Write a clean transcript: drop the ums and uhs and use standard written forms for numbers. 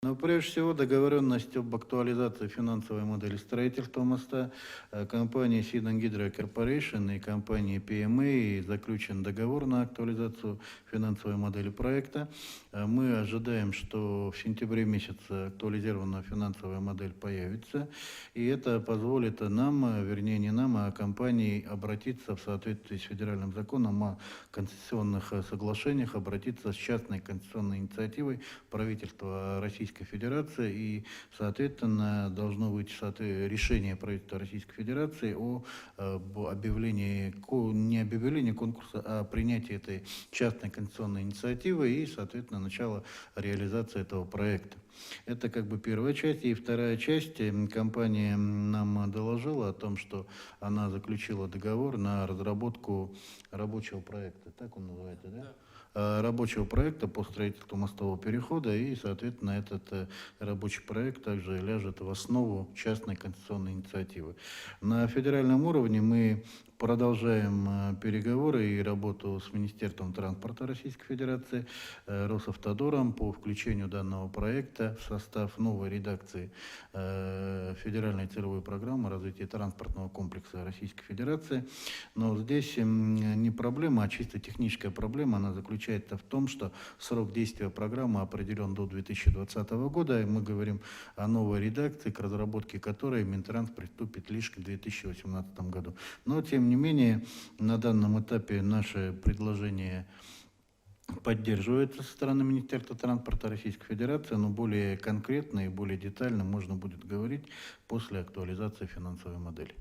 Но прежде всего договоренность об актуализации финансовой модели строительства моста компанией Sidon Hydro Corporation и компанией PMA заключен договор на актуализацию финансовой модели проекта. Мы ожидаем, что в сентябре месяце актуализированная финансовая модель появится, и это позволит нам, вернее не нам, а компании обратиться в соответствии с федеральным законом о концессионных соглашениях, обратиться с частной концессионной инициативой правительства Российской Федерации, и, соответственно, должно быть решение правительства Российской Федерации о объявлении, не объявлении конкурса, а принятии этой частной конституционной инициативы и, соответственно, начало реализации этого проекта. Это как бы первая часть. И вторая часть. Компания нам доложила о том, что она заключила договор на разработку рабочего проекта. Так он называется, да? Рабочего проекта по строительству мостового перехода, и, соответственно, этот рабочий проект также ляжет в основу частной конституционной инициативы. На федеральном уровне мы продолжаем переговоры и работу с Министерством транспорта Российской Федерации, Росавтодором по включению данного проекта в состав новой редакции федеральной целевой программы развития транспортного комплекса Российской Федерации. Но здесь не проблема, а чисто техническая проблема. Она заключается в том, что срок действия программы определен до 2020 года, и мы говорим о новой редакции, к разработке которой Минтранс приступит лишь к 2018 году. Но, тем не менее, на данном этапе наше предложение поддерживается со стороны Министерства транспорта Российской Федерации, но более конкретно и более детально можно будет говорить после актуализации финансовой модели.